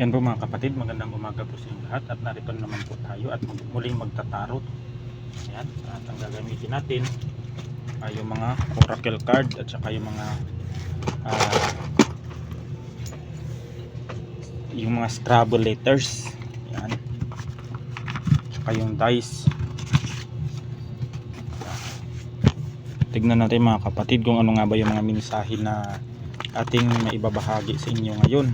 Yan po mga kapatid, magandang umaga po sa inyong lahat at narito naman po tayo at muling magtatarot. Ayan, at ang gagamitin natin ay yung mga oracle card at saka uh, yung mga Scrabble letters. Ayan, saka yung dice. Tignan natin mga kapatid kung ano nga ba yung mga mensahe na ating maibabahagi sa inyo ngayon.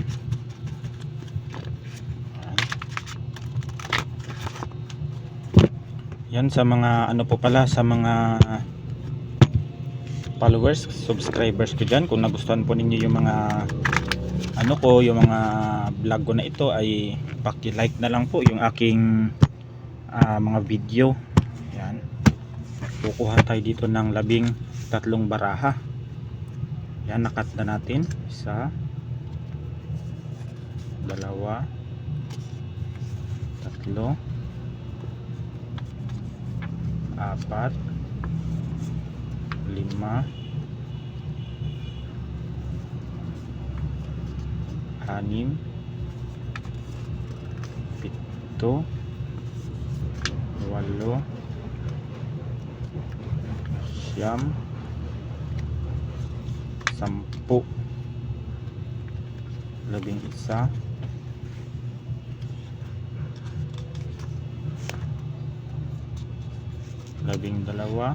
Yan, sa mga ano po pala, sa mga followers, subscribers ko dyan, kung nagustuhan po ninyo yung mga ano ko, yung mga vlog ko na ito, ay paki-like na lang po yung aking mga video. Yan, kukuha tayo dito ng 13 baraha. Yan, nakat na natin. 1, 2, 3, 4, 5, 6, 7, 8, 9, 10, 11,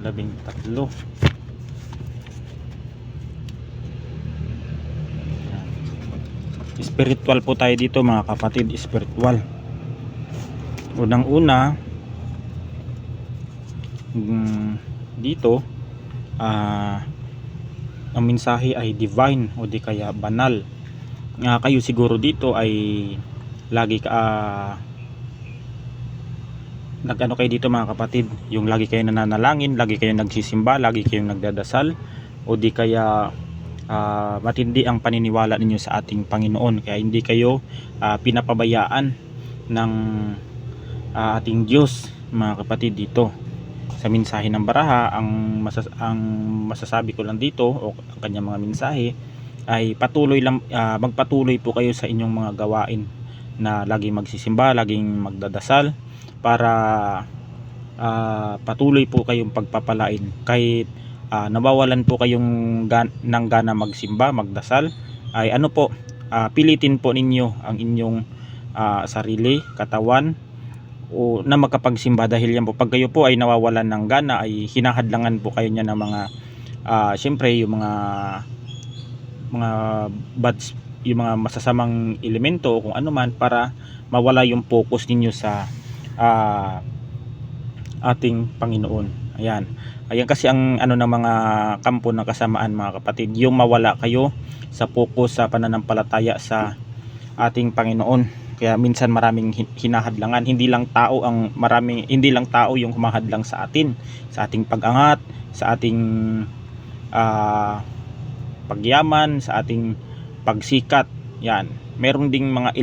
12, 13. Spiritual po tayo dito mga kapatid, spiritual. Unang una dito ang mensahe ay divine o di kaya banal. Kayo siguro dito ay lagi nag-ano kayo dito mga kapatid, yung lagi kayo nananalangin, lagi kayo nagsisimba, lagi kayong nagdadasal, o di kaya matindi ang paniniwala ninyo sa ating Panginoon, kaya hindi kayo pinapabayaan ng ating Diyos mga kapatid. Dito sa mensahe ng baraha, ang masasabi ko lang dito o ang kanyang mga mensahe ay patuloy lang, magpatuloy po kayo sa inyong mga gawain na laging magsisimba, laging magdadasal, para patuloy po kayong pagpapalain. Kahit nawawalan po kayong ng gana magsimba, magdasal, ay ano po, pilitin po ninyo ang inyong sarili, katawan, o na makapagsimba. Dahil yan po, pag kayo po ay nawawalan ng gana, ay hinahadlangan po kayo niya ng mga syempre yung mga bads, yung mga masasamang elemento o kung ano man, para mawala yung focus ninyo sa ating Panginoon. Ayan kasi ang ano ng mga kampo ng kasamaan mga kapatid, yung mawala kayo sa focus sa pananampalataya sa ating Panginoon. Kaya minsan maraming hinahadlangan, hindi lang tao yung humahadlang sa atin, sa ating pag-angat, sa ating pagyaman, sa ating pagsikat. Yan, meron ding mga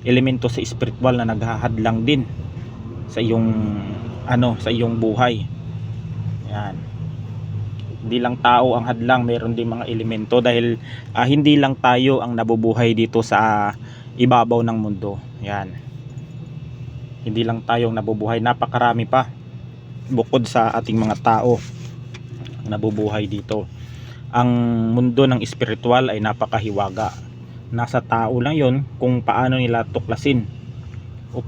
elemento sa spiritual na naghahadlang din sa iyong buhay. Yan, hindi lang tao ang hadlang, meron din mga elemento, dahil hindi lang tayo ang nabubuhay dito sa ibabaw ng mundo. Yan, hindi lang tayo ang nabubuhay, napakarami pa bukod sa ating mga tao nabubuhay dito. Ang mundo ng spiritual ay napakahiwaga. Nasa tao lang yon kung paano nila tuklasin o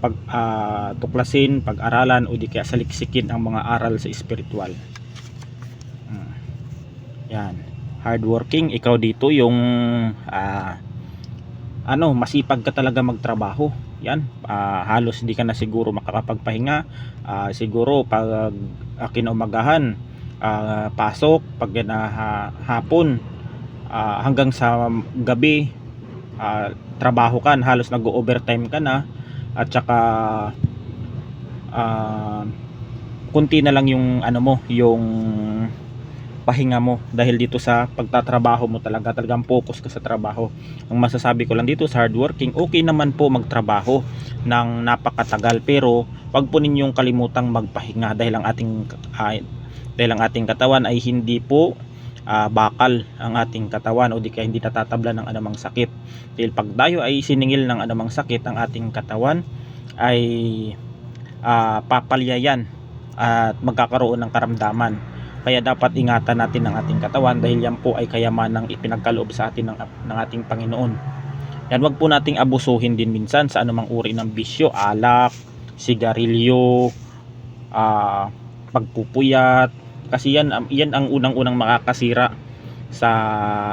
tuklasin, pag-aralan, o di kaya saliksikin ang mga aral sa spiritual. Yan, hardworking ikaw dito, yung masipag ka talaga magtrabaho. Yan, halos hindi ka na siguro makakapagpahinga. Siguro pag kinaumagahan, pasok, pag hapon, hanggang sa gabi, trabaho ka, halos nag-overtime ka na, at saka kunti na lang yung yung pahinga mo, dahil dito sa pagtatrabaho mo talagang focus ka sa trabaho. Ang masasabi ko lang dito sa hardworking, okay naman po magtrabaho ng napakatagal, pero wag po ninyong kalimutang magpahinga, dahil ang ating katawan ay hindi po bakal ang ating katawan, o di kaya hindi natatabla ng anumang sakit. Dahil pag tayo ay siningil ng anumang sakit, ang ating katawan ay papalyayan at magkakaroon ng karamdaman. Kaya dapat ingatan natin ang ating katawan, dahil yan po ay kayamanang ipinagkaloob sa atin ng ating Panginoon. Yan, wag po nating abusuhin din minsan sa anumang uri ng bisyo, alak, sigarilyo, pagpupuyat, kasi yan ang unang-unang makakasira sa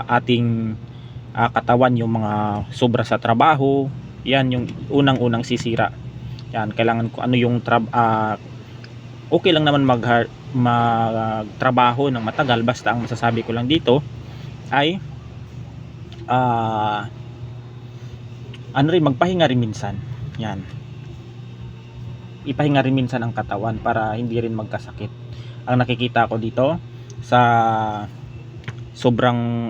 ating katawan. Yung mga sobra sa trabaho, yan yung unang-unang sisira. Yan, kailangan ko ano yung okay lang naman magtrabaho ng matagal, basta ang masasabi ko lang dito ay magpahinga rin minsan. Yan, ipahinga rin minsan ang katawan para hindi rin magkasakit. Ang nakikita ko dito sa sobrang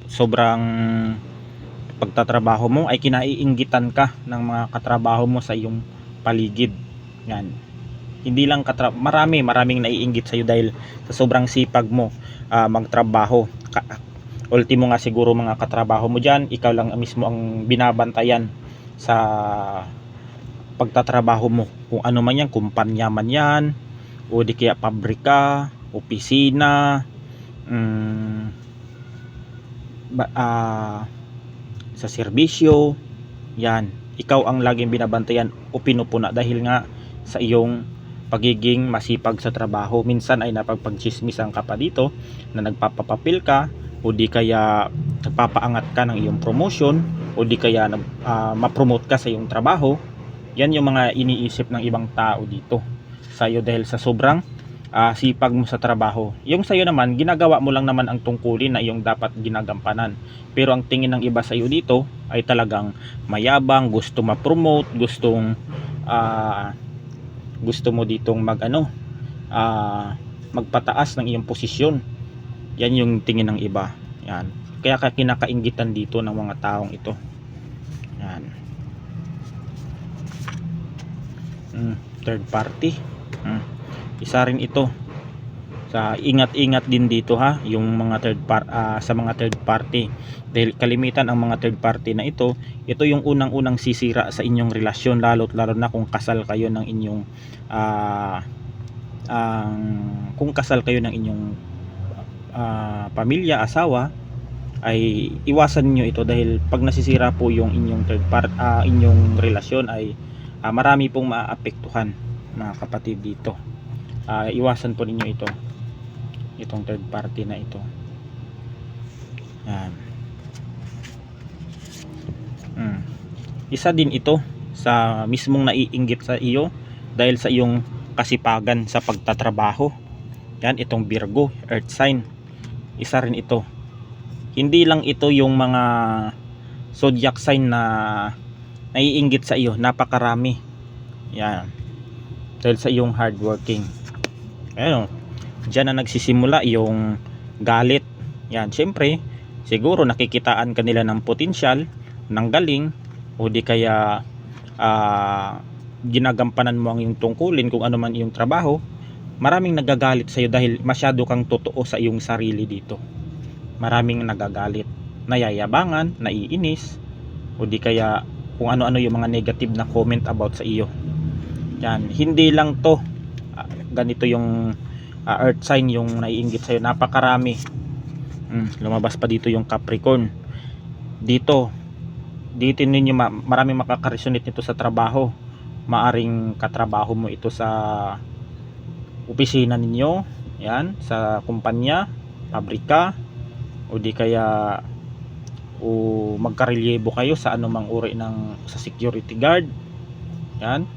sobrang pagtatrabaho mo ay kinaiinggitan ka ng mga katrabaho mo sa iyong paligid. Yan, hindi lang maraming naiinggit sa iyo dahil sa sobrang sipag mo magtrabaho. Ultimo nga siguro mga katrabaho mo diyan, ikaw lang mismo ang binabantayan sa pagtatrabaho mo, kung ano man yan, kumpanya man yan, o di kaya pabrika, opisina, sa serbisyo. Yan, ikaw ang laging binabantayan o pinupuna dahil nga sa iyong pagiging masipag sa trabaho. Minsan ay napagpagchismisan ka pa dito na nagpapapapil ka, o di kaya nagpapaangat ka ng iyong promotion, o di kaya ma-promote ka sa iyong trabaho. Yan yung mga iniisip ng ibang tao dito sa iyo dahil sa sobrang sipag mo sa trabaho. Yung sa iyo naman, ginagawa mo lang naman ang tungkulin na iyong dapat ginagampanan. Pero ang tingin ng iba sa iyo dito ay talagang mayabang, gusto ma-promote, gusto mo ditong magpataas ng iyong posisyon. Yan yung tingin ng iba. Yan, kaya kinakainggitan dito ng mga taong ito. Yan, third party, isa rin ito sa ingat-ingat din dito yung mga sa mga third party, dahil kalimitan ang mga third party na ito yung unang-unang sisira sa inyong relasyon, lalo na kung kasal kayo ng inyong pamilya, asawa, ay iwasan niyo ito, dahil pag nasisira po yung inyong inyong relasyon ay marami pong maaapektuhan mga kapatid dito. Iwasan po ninyo itong third party na ito. Yan. Isa din ito sa mismong naiinggit sa iyo dahil sa iyong kasipagan sa pagtatrabaho. Yan, itong Virgo, earth sign. Isa rin ito. Hindi lang ito yung mga zodiac sign na naiinggit sa iyo, napakarami. Yan, dahil sa iyong hardworking. Ayun, dyan na nagsisimula yung galit. Yan, syempre siguro nakikitaan kanila ng potensyal, ng galing, o di kaya ginagampanan mo ang iyong tungkulin, kung ano man iyong trabaho. Maraming nagagalit sa iyo dahil masyado kang totoo sa iyong sarili dito. Maraming nagagalit, nayayabangan, naiinis, o di kaya kung ano-ano yung mga negative na comment about sa iyo. Yan, hindi lang to ganito yung earth sign yung naiinggit sa iyo, napakarami. Lumabas pa dito yung Capricorn. Dito ninyo maraming makaka-resonate nito sa trabaho. Maaring katrabaho mo ito sa opisina ninyo, yan, sa kumpanya, pabrika, o di kaya magkarelyebo kayo sa anumang uri sa security guard. Yan,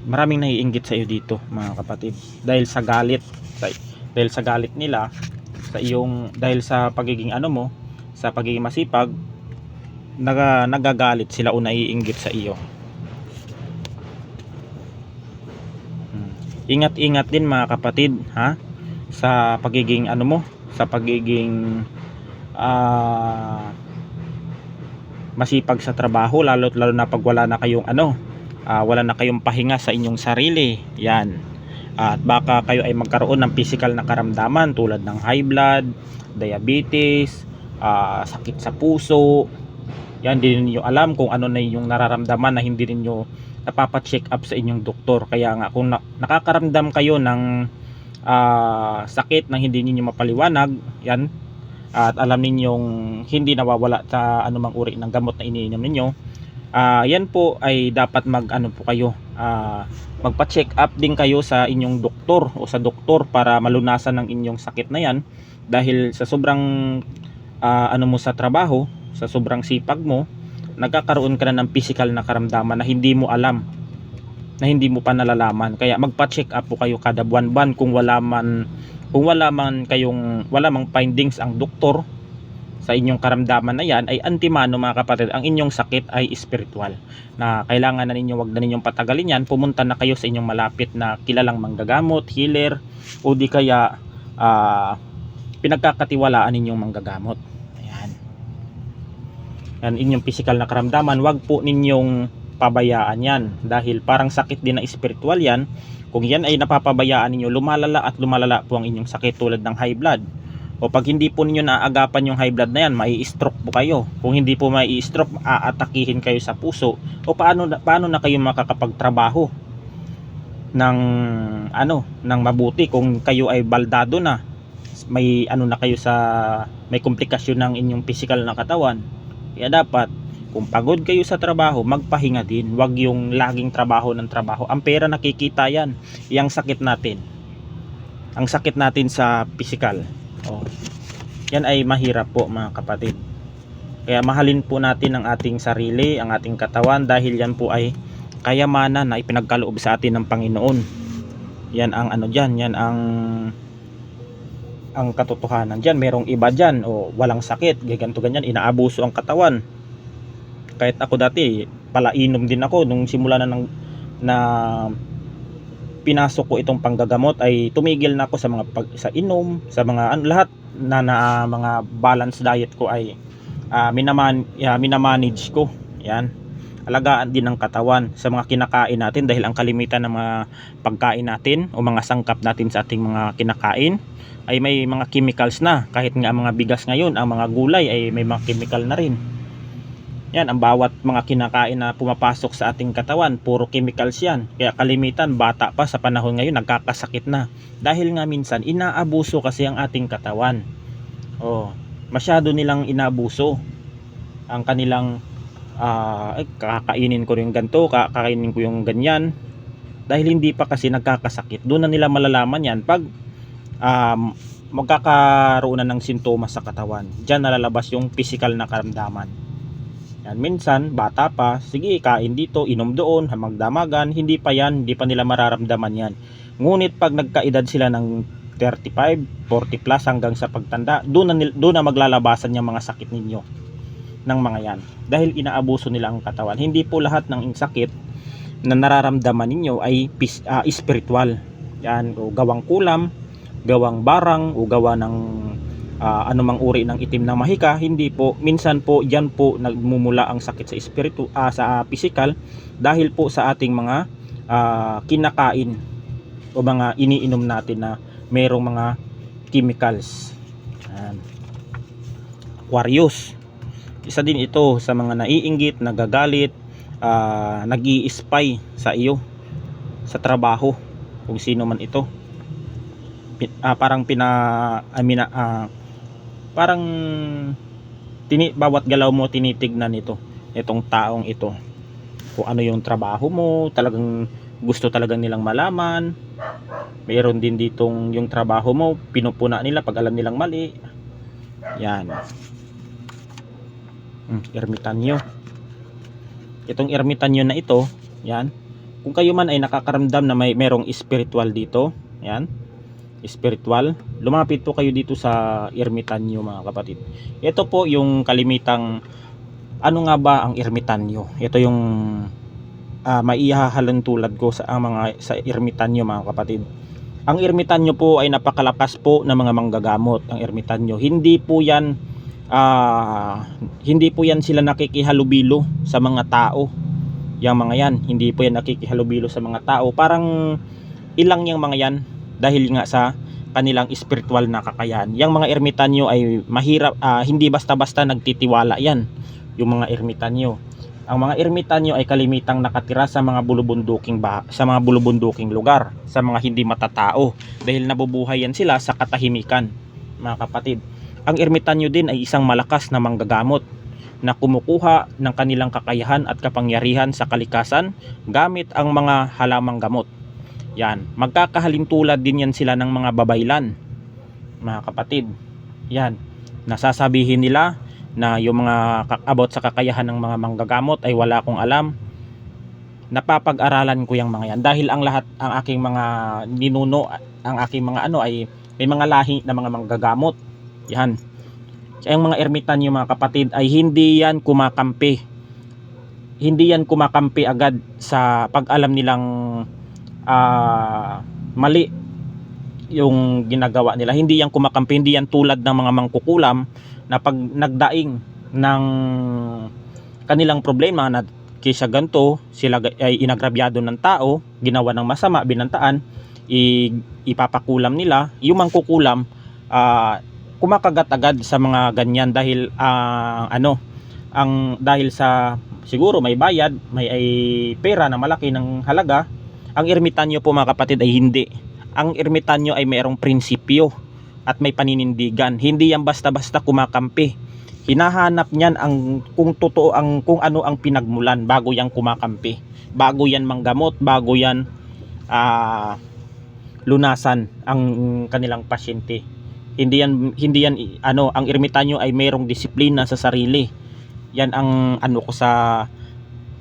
maraming naiinggit sa iyo dito mga kapatid dahil sa galit nila sa iyong, dahil sa pagiging sa pagiging masipag, nagagalit sila o naiinggit sa iyo. Ingat-ingat din mga kapatid sa pagiging sa pagiging masipag sa trabaho, lalo na pag wala na kayong wala na kayong pahinga sa inyong sarili. Yan, At baka kayo ay magkaroon ng physical na karamdaman tulad ng high blood, diabetes, sakit sa puso. Yan, hindi niyo alam kung ano na yung nararamdaman na hindi niyo napapa-check up sa inyong doktor. Kaya nga kung nakakaramdam kayo ng sakit na hindi niyo mapaliwanag, yan, at alam ninyong hindi nawawala sa anumang uri ng gamot na iniinom ninyo, yan po ay dapat magpa-check up din kayo sa inyong doktor o sa doktor para malunasan ng inyong sakit na yan. Dahil sa sobrang mo sa trabaho, sa sobrang sipag mo, nagkakaroon ka na ng physical na karamdaman na hindi mo alam, na hindi mo pa nalalaman. Kaya magpa-check up po kayo kada buwan-buwan kung wala mang findings ang doktor sa inyong karamdaman na yan, ay antimano mga kapatid, ang inyong sakit ay spiritual, na kailangan na ninyo, wag na ninyong patagalin yan. Pumunta na kayo sa inyong malapit na kilalang manggagamot, healer, o di kaya pinagkakatiwalaan ninyong manggagamot. Ayan. Yan, inyong physical na karamdaman, wag po ninyong pabayaan yan, dahil parang sakit din na spiritual yan. Kung yan ay napapabayaan ninyo, lumalala at lumalala po ang inyong sakit, tulad ng high blood. O pag hindi po ninyo naagapan yung high blood na yan, mai-stroke po kayo. Kung hindi po mai-stroke, aatakihin kayo sa puso. O paano na kayo makakapagtrabaho ng mabuti kung kayo ay baldado na, may na kayo may komplikasyon ng inyong physical na katawan. Kaya dapat, kung pagod kayo sa trabaho, magpahinga din. Wag yung laging trabaho ng trabaho. Ang pera nakikita yan. Yang sakit natin. Ang sakit natin sa physical, yan ay mahirap po mga kapatid. Kaya mahalin po natin ang ating sarili, ang ating katawan, dahil yan po ay kayamanan na ipinagkaloob sa atin ng Panginoon. Yan ang yan ang katotohanan dyan. Merong iba dyan, walang sakit, ganito ganyan, inaabuso ang katawan. Kahit ako dati, palainom din ako nung simula na pinasok ko itong panggagamot, ay tumigil na ako sa inom, sa mga lahat na mga balance diet ko ay minamanage ko. Yan, alagaan din ng katawan sa mga kinakain natin, dahil ang kalimitan ng mga pagkain natin o mga sangkap natin sa ating mga kinakain ay may mga chemicals na. Kahit nga mga bigas ngayon, ang mga gulay ay may mga chemical na rin. Yan, ang bawat mga kinakain na pumapasok sa ating katawan, puro chemicals yan. Kaya kalimitan, bata pa sa panahon ngayon, nagkakasakit na. Dahil nga minsan, inaabuso kasi ang ating katawan. Masyado nilang inaabuso ang kanilang, kakainin ko yung ganito, kakainin ko yung ganyan. Dahil hindi pa kasi nagkakasakit. Doon na nila malalaman yan pag magkakaroon na ng sintomas sa katawan. Diyan nalalabas yung physical na karamdaman. Yan, minsan bata pa, sige kain dito, inom doon, magdamagan, hindi pa nila mararamdaman yan. Ngunit pag nagkaedad sila ng 35, 40 plus hanggang sa pagtanda, doon na maglalabasan yung mga sakit ninyo ng mga yan, dahil inaabuso nila ang katawan. Hindi po lahat ng sakit na nararamdaman ninyo ay spiritual. Yan, o gawang kulam, gawang barang, o gawa ng anumang uri ng itim na mahika. Hindi po, minsan po yan po nagmumula ang sakit sa sa physical, dahil po sa ating mga kinakain o mga iniinom natin na mayroong mga chemicals. Aquarius, isa din ito sa mga naiinggit, nagagalit, nag-i-spy sa iyo sa trabaho, kung sino man ito. Parang bawat galaw mo tinitignan itong taong ito, kung ano yung trabaho mo. Talagang gusto talaga nilang malaman. Mayroon din ditong yung trabaho mo, pinupuna nila pag alam nilang mali. Yan, ermitanyo. Itong ermitanyo na ito, yan, kung kayo man ay nakakaramdam na merong spiritual dito, yan, spiritual, lumapit po kayo dito sa ermitanyo mga kapatid. Ito po yung kalimitang, ano nga ba ang ermitanyo? Ito yung maihahalin tulad ko sa ermitanyo mga kapatid. Ang ermitanyo po ay napakalakas po ng mga manggagamot. Ang ermitanyo, hindi po yan sila nakikihalubilo sa mga tao. Yang mga yan, hindi po yan nakikihalubilo sa mga tao. Parang ilang yung mga yan dahil nga sa kanilang spiritual na kakayahan. Yung mga ermitanyo ay mahirap, hindi basta-basta nagtitiwala yan, yung mga ermitanyo. Ang mga ermitanyo ay kalimitang nakatira sa mga bulubunduking lugar, sa mga hindi matatao, dahil nabubuhay yan sila sa katahimikan, mga kapatid. Ang ermitanyo din ay isang malakas na manggagamot na kumukuha ng kanilang kakayahan at kapangyarihan sa kalikasan gamit ang mga halamang gamot. Yan, magkakahalintulad din yan sila ng mga babaylan, mga kapatid. Yan, nasasabihin nila na yung mga about sa kakayahan ng mga manggagamot ay wala akong alam. Napapag-aralan ko yung mga yan dahil ang aking mga ninuno, ang aking mga ay may mga lahi na mga manggagamot. Yan. Kaya ang mga ermitanyo, mga kapatid, ay hindi yan kumakampi. Hindi yan kumakampi agad sa pag-alam nilang mali yung ginagawa nila. Hindi yan kumakampi, hindi yan tulad ng mga mangkukulam na pag nagdaing ng kanilang problema na kaysa ganito, sila ay inagrabyado ng tao, ginawa ng masama, binantaan, ipapakulam nila. Yung mangkukulam, kumakagat agad sa mga ganyan dahil dahil sa siguro may bayad, may pera na malaki ng halaga. Ang ermitanyo po, mga kapatid, ay hindi. Ang ermitanyo ay mayroong prinsipyo at may paninindigan. Hindi yan basta-basta kumakampi. Hinahanap niyan kung totoo kung ano ang pinagmulan bago yan kumakampi. Bago yan manggamot, bago yan lunasan ang kanilang pasyente. Hindi yan ang ermitanyo ay mayroong disiplina sa sarili. Yan ang ko sa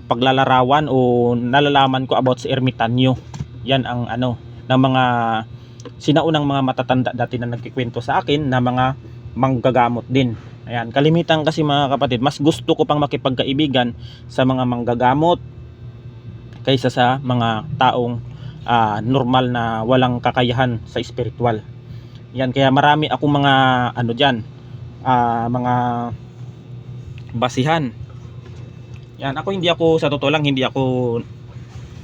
paglalarawan o nalalaman ko about sa ermitanyo. Yan ang ng mga sinaunang mga matatanda dati na nagkikwento sa akin na mga manggagamot din. Ayan, kalimitan kasi, mga kapatid, mas gusto ko pang makipagkaibigan sa mga manggagamot kaysa sa mga taong normal na walang kakayahan sa spiritual. Yan, kaya marami akong mga mga basihan. Yan, hindi ako sa totoo lang, hindi ako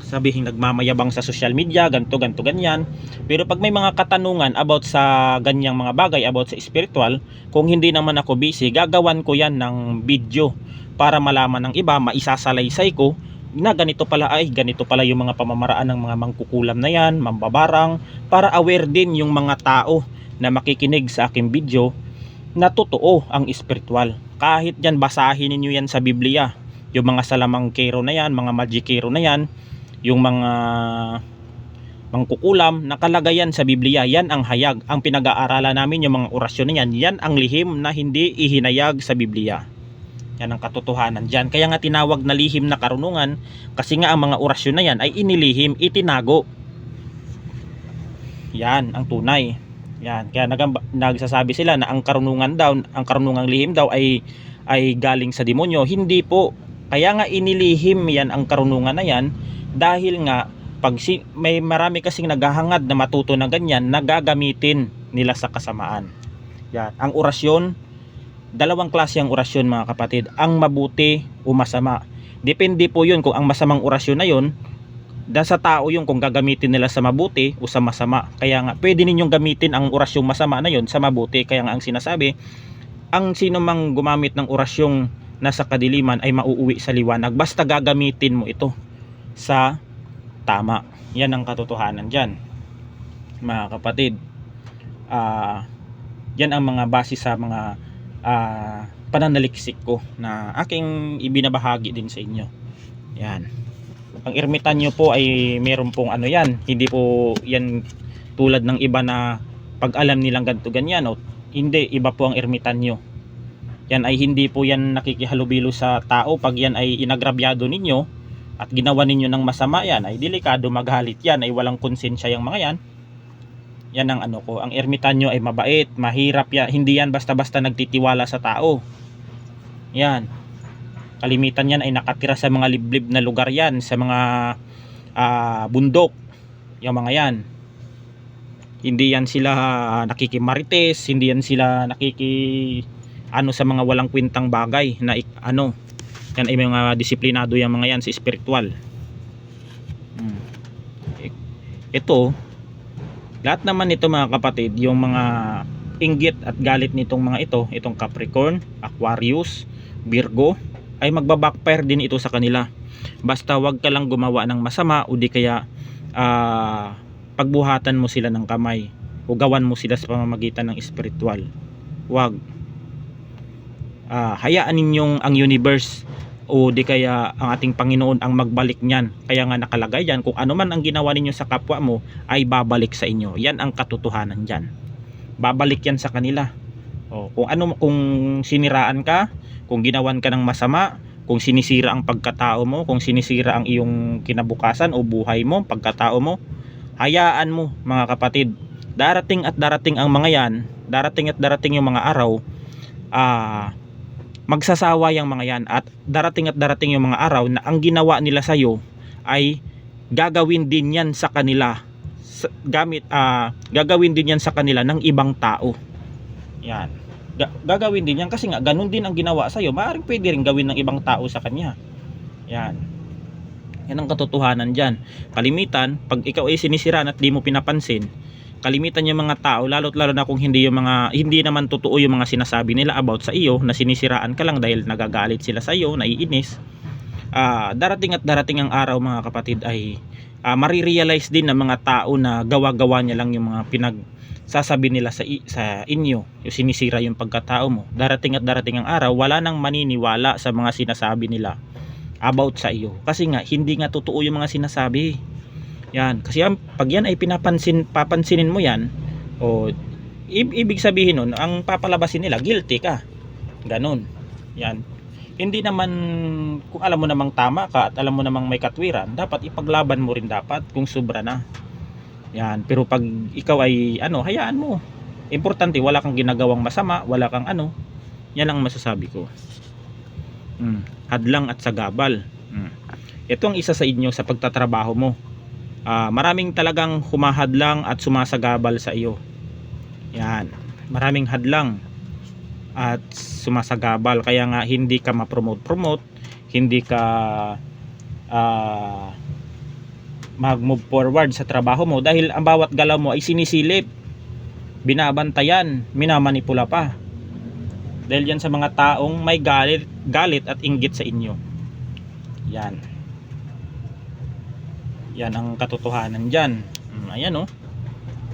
sabihin nagmamayabang sa social media, ganto ganyan. Pero pag may mga katanungan about sa ganyang mga bagay, about sa spiritual, kung hindi naman ako busy, gagawan ko yan ng video para malaman ng iba, maisasalaysay ko na ganito pala yung mga pamamaraan ng mga mangkukulam na yan, mambabarang, para aware din yung mga tao na makikinig sa aking video na totoo ang spiritual. Kahit yan, basahin niyo yan sa Biblia, yung mga salamangkero na yan, mga magikero na yan, yung mga mangkukulam, nakalagay yan sa Biblia. Yan ang hayag. Ang pinag-aaralan namin, yung mga orasyon na yan, yan ang lihim na hindi ihinayag sa Biblia. Yan ang katotohanan dyan. Kaya nga tinawag na lihim na karunungan, kasi nga ang mga orasyon na yan ay inilihim, itinago. Yan ang tunay. Yan, kaya nagsasabi sila na ang karunungan daw, ang karunungang lihim daw ay galing sa demonyo. Hindi po. Kaya nga inilihim yan, ang karunungan na yan, dahil nga pag may marami kasing naghahangad na matuto ng ganyan, nagagamitin nila sa kasamaan. Yan, ang orasyon, dalawang klase ang orasyon, mga kapatid, ang mabuti o masama. Depende po yun kung ang masamang orasyon na yun, sa tao yun kung gagamitin nila sa mabuti o sa masama. Kaya nga pwede ninyong gamitin ang orasyong masama na yun sa mabuti. Kaya nga ang sinasabi, ang sino mang gumamit ng orasyong nasa kadiliman ay mauuwi sa liwanag, basta gagamitin mo ito sa tama. Yan ang katotohanan dyan, mga kapatid. Yan ang mga base sa mga pananaliksik ko na aking ibinabahagi din sa inyo. Yan. Ang ermitanyo po ay meron pong yan, hindi po yan tulad ng iba na pag alam nilang ganito ganyan, hindi, iba po ang ermitanyo. Yan ay hindi po yan nakikihalubilo sa tao. Pag yan ay inagrabyado ninyo at ginawa ninyo ng masama, yan ay delikado, maghalit yan, ay walang konsensya yung mga yan. Yan ang ko, ang ermitanyo ay mabait, mahirap yan, hindi yan basta-basta nagtitiwala sa tao. Yan, kalimitan yan ay nakatira sa mga liblib na lugar yan, sa mga bundok, yung mga yan. Hindi yan sila nakikimarites, hindi yan sila sa mga walang kwentang bagay na yan ay mga disiplinado yung mga yan sa spiritual. Ito, lahat naman nito mga kapatid, yung mga inggit at galit nitong mga ito, itong Capricorn, Aquarius, Virgo, ay magbabackfire din ito sa kanila. Basta wag ka lang gumawa ng masama o di kaya pagbuhatan mo sila ng kamay o gawan mo sila sa pamamagitan ng spiritual. Wag. Hayaan ninyong ang universe o di kaya ang ating Panginoon ang magbalik niyan. Kaya nga nakalagay diyan, kung ano man ang ginawa ninyo sa kapwa mo ay babalik sa inyo. Yan ang katotohanan diyan. Babalik yan sa kanila. Kung siniraan ka, kung ginawan ka ng masama, kung sinisira ang pagkatao mo, kung sinisira ang iyong kinabukasan o buhay mo, pagkatao mo, hayaan mo mga kapatid. Darating at darating ang mga yan, darating at darating yung mga araw, magsasawa yung mga yan, at darating yung mga araw na ang ginawa nila sa iyo ay gagawin din yan sa kanila gagawin din yan sa kanila ng ibang tao. Yan. Gagawin din yan kasi nga ganun din ang ginawa sa iyo, maaaring pwede rin gawin ng ibang tao sa kanya. Yan. Yan ang katotohanan diyan. Kalimitan, pag ikaw ay sinisiraan at di mo pinapansin, kalimitan yung mga tao, lalo't lalo na kung hindi naman totoo yung mga sinasabi nila about sa iyo, na sinisiraan ka lang dahil nagagalit sila sa iyo, naiinis. Darating at darating ang araw mga kapatid ay marirealize din ng mga tao na gawa-gawa niya lang yung mga pinagsasabi nila sa inyo, yung sinisira yung pagkatao mo. Darating at darating ang araw, wala nang maniniwala sa mga sinasabi nila about sa iyo, kasi nga hindi nga totoo yung mga sinasabi. Yan, kasi pag yan ay papansinin mo yan, ibig sabihin nun, ang papalabasin nila, guilty ka. Ganun. Yan. Hindi naman, kung alam mo namang tama ka at alam mo namang may katwiran, dapat ipaglaban mo rin dapat kung sobra na. Yan, pero pag ikaw ay hayaan mo. Importante, wala kang ginagawang masama, wala kang yan ang masasabi ko. Hadlang at sagabal. Ito ang isa sa inyo sa pagtatrabaho mo. Maraming talagang humahadlang at sumasagabal sa iyo. Yan, maraming hadlang at sumasagabal, kaya nga hindi ka ma-promote, hindi ka mag-move forward sa trabaho mo dahil ang bawat galaw mo ay sinisilip, binabantayan, minamanipula pa dahil yan sa mga taong may galit at inggit sa inyo. Yan ang katotohanan dyan. Ayan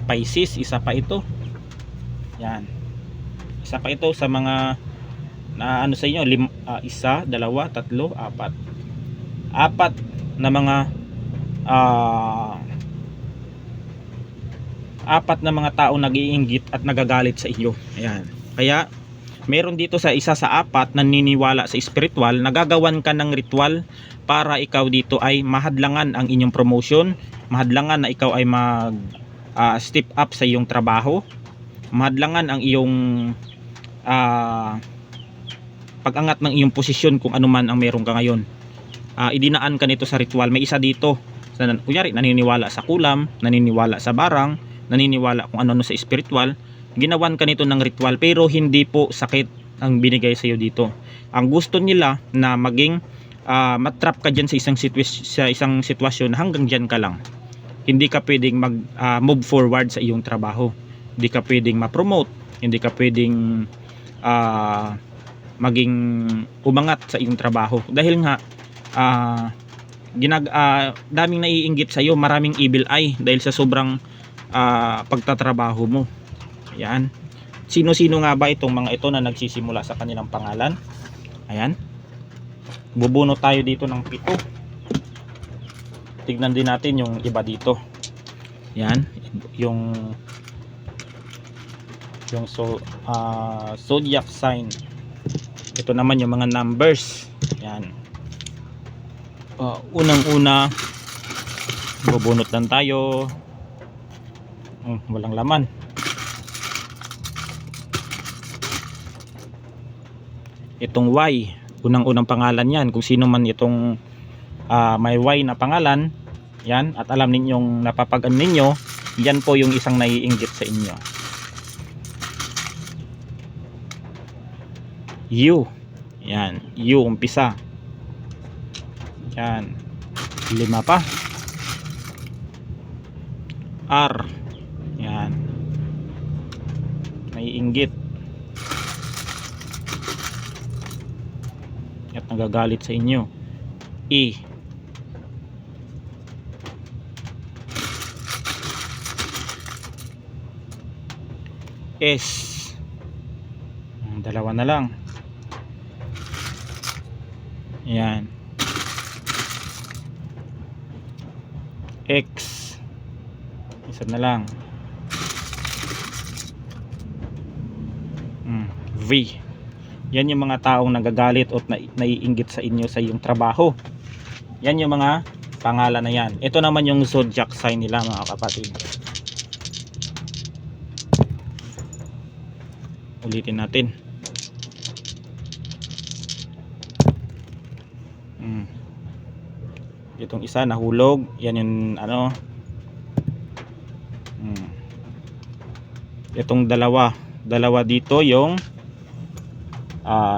Pisces, isa pa ito. Yan, isa pa ito sa mga na sa inyo, 1, 2, 3, 4 na mga apat na mga tao nag-iinggit at nagagalit sa iyo. Ayan. Kaya meron dito sa isa sa 4 naniniwala sa spiritual, nagagawan ka ng ritual para ikaw dito ay mahadlangan ang inyong promotion, mahadlangan na ikaw ay mag step up sa iyong trabaho, mahadlangan ang iyong pag-angat ng iyong posisyon kung ano man ang meron ka ngayon. Idinaan ka nito sa ritual. May isa dito, kunyari naniniwala sa kulam, naniniwala sa barang, naniniwala kung ano sa spiritual, ginawan ka nito ng ritual, pero hindi po sakit ang binigay sa iyo dito. Ang gusto nila na maging matrap ka dyan sa isang sitwasyon, hanggang dyan ka lang. Hindi ka pwedeng move forward sa iyong trabaho, hindi ka pwedeng ma-promote, hindi ka pwedeng maging umangat sa iyong trabaho dahil nga daming naiinggit sa iyo, maraming evil eye dahil sa sobrang pagtatrabaho mo. Ayan. Sino-sino nga ba itong mga ito na nagsisimula sa kanilang pangalan? Ayan. Bubunot tayo dito ng 7. Tignan din natin yung iba dito. Ayan. Yung zodiac sign. Ito naman yung mga numbers. Ayan. Unang-una, bubunot lang tayo. Walang laman. Itong Y, unang-unang pangalan yan. Kung sino man itong may Y na pangalan, yan, at alam ninyong napapagan ninyo, yan po yung isang naiinggit sa inyo. U, yan, U umpisa. Yan, 5 pa. R. Yan. Naiinggit. At nagagalit sa inyo. E. S. Dalawa na lang. Yan. X. Isa na lang. V. Yan yung mga taong nagagalit at naiinggit sa inyo sa iyong trabaho. Yan yung mga pangalan na yan. Ito naman yung zodiac sign nila, mga kapatid. Ulitin natin. Itong isa nahulog. Yan yung ano. Itong dalawa dito yung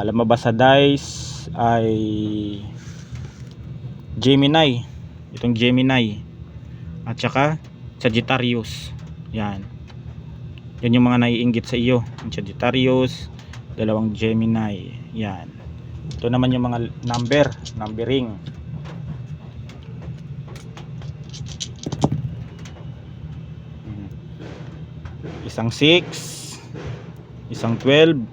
lumabas sa dice ay Gemini. Itong Gemini at saka Sagittarius. Yan yung mga naiinggit sa iyo. Sagittarius, dalawang Gemini. Yan. Ito naman yung mga numbering. Isang 6, isang 12,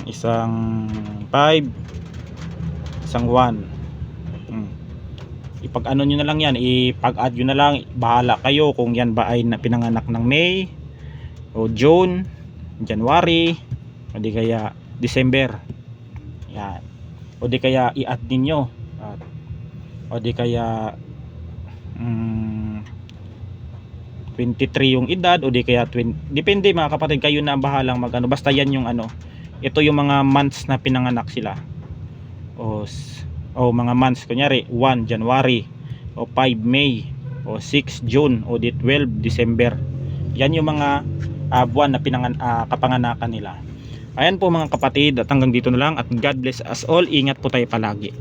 isang 5, isang 1. Ipag-ano nyo na lang yan, ipag-add nyo na lang, bahala kayo kung yan ba ay pinanganak ng May o June, January, o di kaya December. Yan. O di kaya i-add ninyo, o di kaya 23 yung edad, o di kaya 20. Depende mga kapatid, kayo na bahalang magano. Basta yan yung ano, ito yung mga months na pinanganak sila. O mga months, kunyari 1 January, o 5 May, o 6 June, o di 12 December. Yan yung mga buwan na kapanganakan nila. Ayan po mga kapatid, at hanggang dito na lang, at God bless us all. Ingat po tayo palagi.